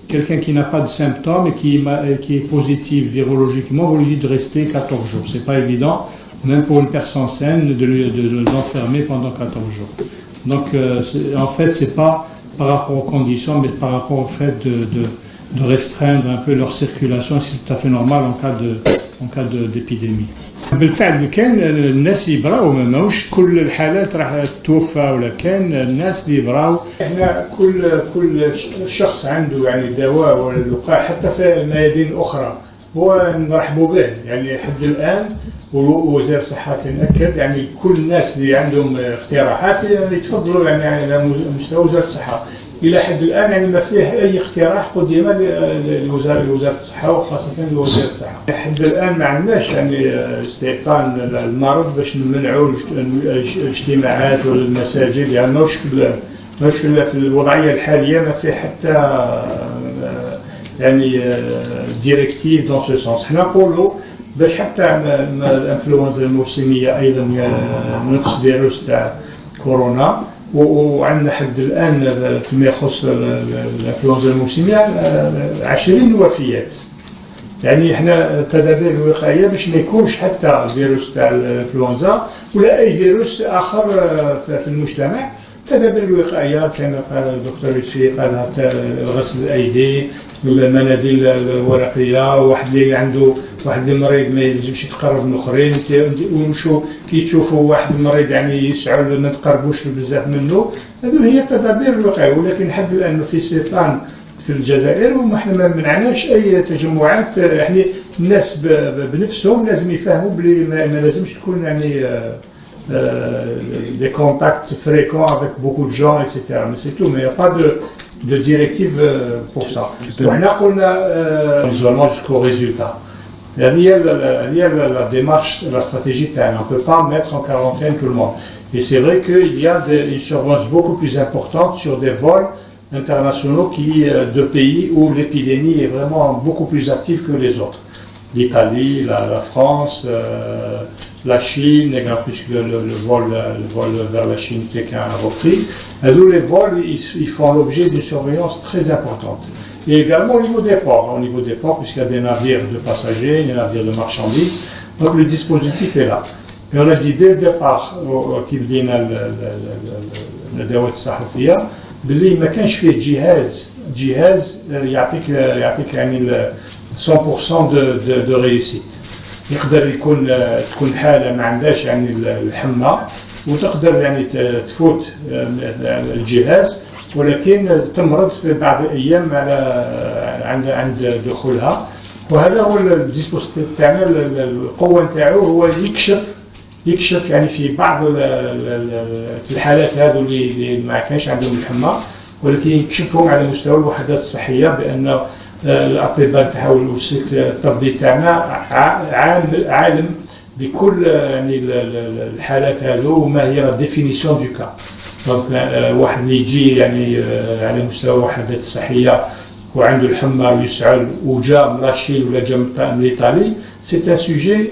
Quelqu'un qui n'a pas de symptômes et qui est positif virologiquement, vous lui dites de rester 14 jours. C'est pas évident, même pour une personne saine, de l'enfermer pendant 14 jours. Donc, en fait, c'est pas par rapport aux conditions, mais par rapport au fait de restreindre un peu leur circulation. C'est tout à fait normal en cas d'épidémie. بالفعل كان الناس اللي يبراو ماهوش كل الحالات راح توفى ولا كان الناس اللي يبراو. احنا كل شخص عنده يعني دواء ولا لقاح حتى في الميادين الاخرى هو نرحبوا به يعني لحد الان ووزير الصحه كنأكد يعني كل الناس اللي عندهم اقتراحات يعني يتفضلوا يعني على مستوى وزاره الصحه. الى حد الان يعني ما فيه اي اقتراح قدم لوزاره الصحه وخاصه لوزير الصحه. لحد الان ما عندناش يعني استيطان المرض باش نمنعوا الاجتماعات ولا المساجد يعني ماهوش في الوضعيه الحاليه ما فيه حتى يعني ديريكتيف دون سو سونس. حنا نقولوا باش حتى الانفلونزا الموسميه ايضا نفس فيروس تاع كورونا وعندنا حد الان فيما يخص الانفلونزا الموسميه 20 وفيات. يعني احنا تدابير الوقايه باش ما يكونش حتى الفيروس تاع الانفلونزا ولا اي فيروس اخر في المجتمع. تدابير الوقايه كما قال الدكتور يوسفي قالها غسل الايدي المناديل الورقيه واحد اللي عنده واحد المريض ما يلزمش يتقرب من الاخرين ونشوف كي تشوفوا واحد المريض يعني يسعل ما تقربوش بزاف منه. هذو هي تدابير الوقايه. ولكن لحد الان في استيطان في الجزائر وحنا ما منعناش اي تجمعات. يعني الناس بنفسهم لازم يفهموا بلي ما لازمش تكون يعني des contacts fréquents avec beaucoup de gens, etc. Mais c'est tout, mais il n'y a pas de directive pour ça. On a isolement jusqu'au résultat. Il y a la démarche, la stratégie, on ne peut pas mettre en quarantaine tout le monde. Et c'est vrai qu'il y a une surveillance beaucoup plus importante sur des vols internationaux de pays où l'épidémie est vraiment beaucoup plus active que les autres. L'Italie, la France, la Chine, puisque le vol vers la Chine Pékin a repris. D'où les vols, ils font l'objet d'une surveillance très importante. Et également au niveau des ports, puisqu'il y a des navires de passagers, des navires de marchandises. Donc le dispositif est là. Et on a dit dès le départ, qui بدينا الندوات الصحفيه باللي ما كانش فيه جهاز يعطيك يعني 100% de réussite. يقدر تكون حاله ما عندهاش يعني الحمى وتقدر يعني تفوت الجهاز ولكن تمرض في بعض الايام عند دخولها. وهذا هو الديسبوزيتيف تاعنا. القوه نتاعو هو يكشف يعني في بعض في الحالات هذو اللي ما كانش عندهم الحمى ولكن يكشفهم على مستوى الوحدات الصحيه بان الاطباء تاعو والسلك الطبي تاعنا عالم بكل يعني الحالات هذو وما هي لا ديفينيسيون دو كا. دونك واحد اللي يجي يعني على مستوى الوحدات الصحيه وعنده الحمى ويسعل وجا من لاشين ولا جا من ايطالي سي ان سوجي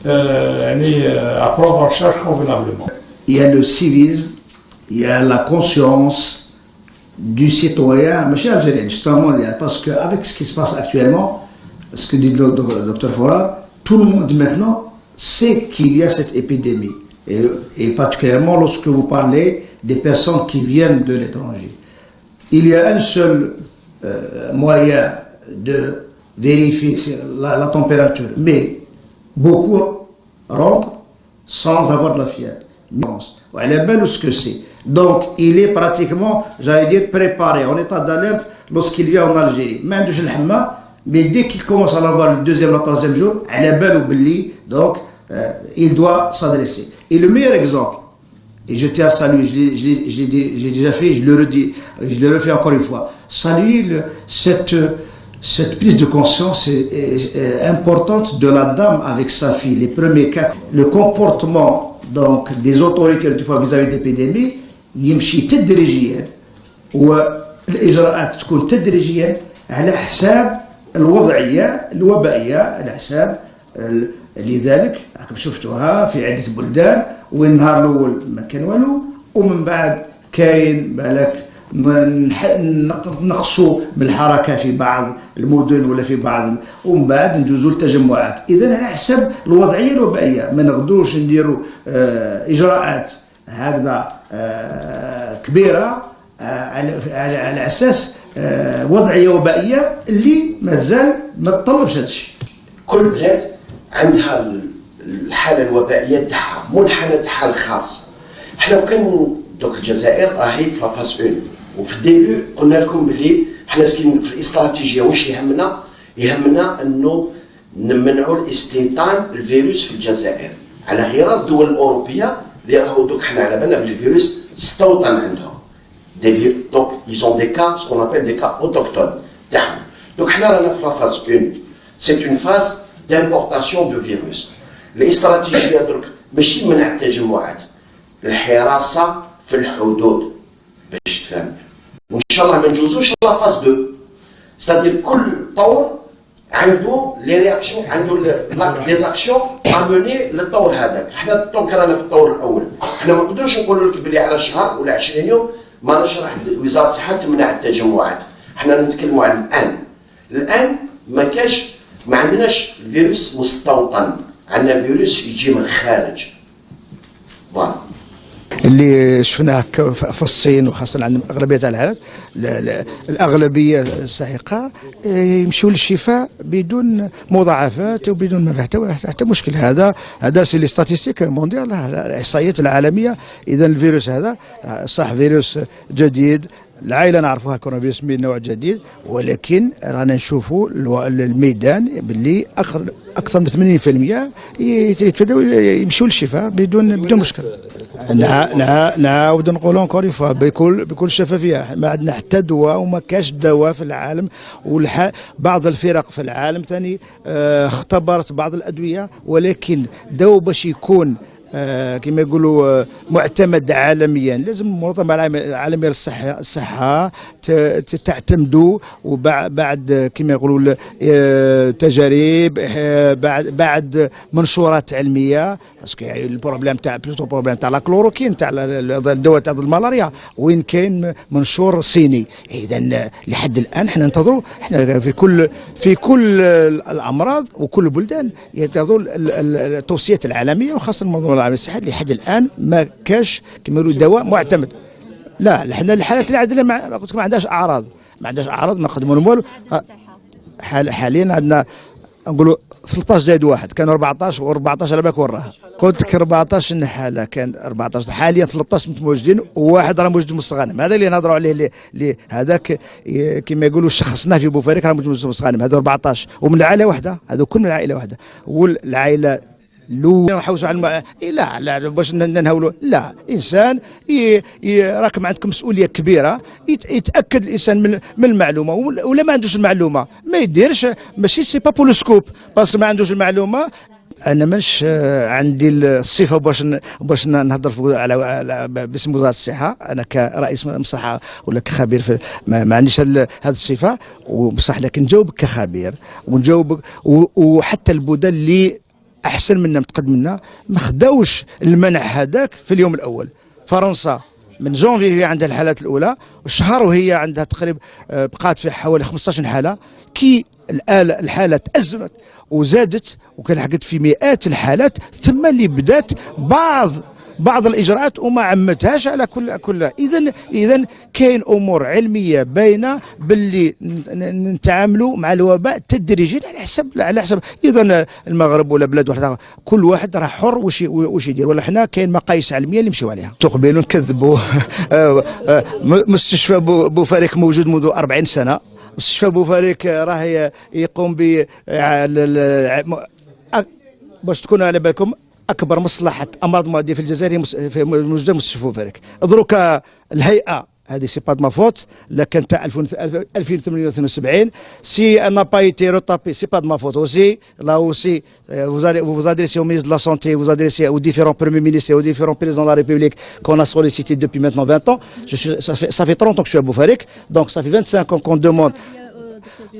يعني à prendre en charge convenablement. Il y a le civisme, il y a la conscience du citoyen, monsieur algérien, justement, parce qu'avec ce qui se passe actuellement, ce que dit le docteur Fora, tout le monde maintenant sait qu'il y a cette épidémie. Et particulièrement lorsque vous parlez des personnes qui viennent de l'étranger. Il y a un seul moyen de vérifier la température, mais beaucoup rentrent sans avoir de la fièvre. Elle est belle ce que c'est. Donc, il est pratiquement, j'allais dire, préparé, en état d'alerte lorsqu'il vient en Algérie. Même de Hamma, mais dès qu'il commence à l'avoir le deuxième, le troisième jour, elle est belle ou belli, donc il doit s'adresser. Et le meilleur exemple, et je tiens à saluer, j'ai déjà fait, je le redis, je le refais encore une fois, saluer cette prise de conscience est importante de la dame avec sa fille. Les premiers cas, le comportement donc des autorités vis-à-vis de l'épidémie, يمشي تدريجيا والاجراءات تكون تدريجيا على حساب الوضعيه الوبائيه على حساب. لذلك راكم شفتوها في عده بلدان وين النهار الاول ما كان والو ومن بعد كاين بالك نقصوا من الحركه في بعض المدن ولا في بعض، ومن بعد ندوزوا للتجمعات. اذا انا حسب الوضعيه الوبائيه ما نقدروش نديروا اجراءات هكذا كبيره على اساس وضعيه وبائيه اللي مازال ما تطلبش هذا الشيء. كل بلاد عندها الحاله الوبائيه تاعها، منحنى تاعها الخاص. احنا كان دوك الجزائر راهي في لافاز 1، وفي الديبي قلنا لكم بلي احنا سكين في الاستراتيجيه واش يهمنا انه نمنعوا الاستيطان الفيروس في الجزائر على غير الدول الاوروبيه اللي راهو دوك حنا على بالنا بلي الفيروس استوطن عندهم. دونك ils ont des cas ce qu'on appelle des cas autochtones تاعهم. دونك حنا رانا في لافاز 1، سي اون فاز d'importation de virus. الاستراتيجيه درك ماشي منع التجمعات، الحراسه في الحدود باش تفهم، وان شاء الله ما نجوزوش لافاز 2. ستادير كل طور عنده لي رياكسيون، عنده لي زاكسيون اموني للطور هذاك. حنا دونك رانا في الطور الاول، حنا ما نقدروش نقولوا لك بلي على شهر ولا 20 يوم ما راح وزاره الصحه تمنع التجمعات. حنا نتكلموا عن الان ما عندناش الفيروس مستوطن، عندنا فيروس يجي من الخارج. فوالا اللي شفناه في الصين وخاصه عند اغلبيه الحالات، الاغلبيه الساحقه يمشوا للشفاء بدون مضاعفات وبدون ما حتى مشكل. هذا سي لي ستاتيستيك مونديال، الاحصائيات العالميه. اذا الفيروس هذا صح فيروس جديد، العائله نعرفوها الكورونا فيروس من نوع جديد، ولكن رانا نشوفوا الميدان باللي اكثر من 80% يتفادوا يمشوا للشفاء بدون مشكل. نعاود نقولوا انكور فوا بكل شفافيه، ما عندنا حتى دواء وما كاش دواء في العالم. بعض الفرق في العالم ثاني اختبرت بعض الادويه، ولكن دواء باش يكون كما يقولوا معتمد عالميا لازم المنظمه العالميه للصحه تعتمدوا، وبعد كما يقولوا تجارب، بعد منشورات علميه. باسكو البروبليم تاع لا كلوروكين تاع الدواء تاع الملاريا وين كاين منشور صيني. اذا لحد الان احنا ننتظروا، احنا في كل الامراض وكل البلدان ينتظروا التوصيات العالميه وخاصه المنظمه العالميه للصحه. لحد الان ما كاش كما يقولوا دواء معتمد. لا احنا الحالات اللي عندنا ما قلت لك ما عندهاش اعراض، ما نقدموا لهم والو. حاليا عندنا نقولوا 13 زائد واحد، كانوا 14 و14 على بالك وراها. قلت لك 14 حاله، كان 14 حاليا 13 متواجدين وواحد راه موجود في مستغانم. هذا اللي نهضروا عليه اللي هذاك كما يقولوا شخصناه في بوفاريك راه موجود في مستغانم. هذا 14 ومن العائله واحده، هذا كل من العائله واحده. والعائله لو نحوسوا على لا باش نهولوا، لا انسان راكم عندكم مسؤوليه كبيره، يتاكد الانسان من المعلومه، ولا ما عندوش المعلومه ما يديرش. ماشي سي با بور لو سكوب باسكو ما عندوش المعلومه. انا مش عندي الصفه باش نهضر على باسم وزاره الصحه، انا كرئيس مصلحه ولا كخبير في ما عنديش هذه الصفه وبصح، لكن نجاوبك كخبير ونجاوبك. وحتى البلدان اللي احسن منا متقدم منا ما خداوش المنع هذاك في اليوم الاول. فرنسا من جونفي هي عندها الحالات الاولى، الشهر وهي عندها تقريبا بقات في حوالي 15 حاله. كي الحاله تأزمت وزادت وكان حقت في مئات الحالات، ثم اللي بدات بعض الاجراءات وما عمتهاش على كل. اذا كاين امور علميه باينه باللي نتعاملوا مع الوباء تدريجيا على حسب اذا المغرب ولا بلاد واحده، كل واحد راه حر واش يدير. ولا حنا كاين مقاييس علميه اللي نمشيو عليها. تقبلوا نكذبوا. مستشفى بوفاريك موجود منذ 40 سنه. مستشفى بوفاريك راه يقوم ب باش تكونوا على بالكم اكبر مصلحه امراض معديه في الجزائر في موجوده مستشفى بوفاريك. دروك الهيئه هذه سي با دو ما فوت، لا كان تاع 2872 سي ان با ايتي روتابي سي با دو ما فوت اوسي. لا اوسي vous adressez au ministre de la santé, vous adressez aux différents premiers ministres et aux différents présidents de la République qu'on a sollicité depuis maintenant 20 ans. Ça fait 30 ans que je suis à Boufarik, donc ça fait 25 ans qu'on demande.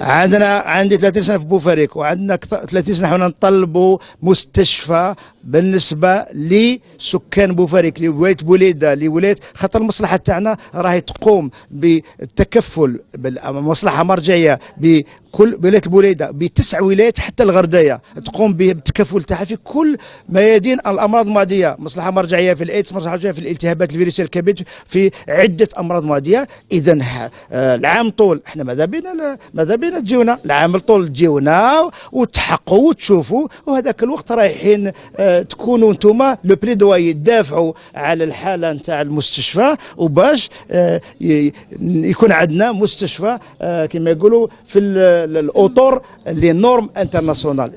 عندي 30 سنه في بوفاريك، وعندنا 30 سنه حنا نطلبوا مستشفى بالنسبه لسكان بوفاريك لولايه بوليده لولايه خاطر المصلحه تاعنا راهي تقوم بالتكفل بالمصلحه مرجعيه بكل ولايه بوليده ب9 ولايات حتى الغردايه تقوم بالتكفل تاعها في كل ميادين الامراض المعديه، مصلحه مرجعيه في الايدز، مصلحه مرجعيه في الالتهابات الفيروسيه الكبد، في عده امراض معديه. اذا العام طول احنا ماذا بينا تجيونا العام طول تجيونا وتحقوا وتشوفوا، وهذاك الوقت رايحين تكونوا انتم لو بليدواي تدافعوا على الحاله نتاع المستشفى، وباش يكون عندنا مستشفى كما يقولوا في الاوتور لي نورم انترناسيونال.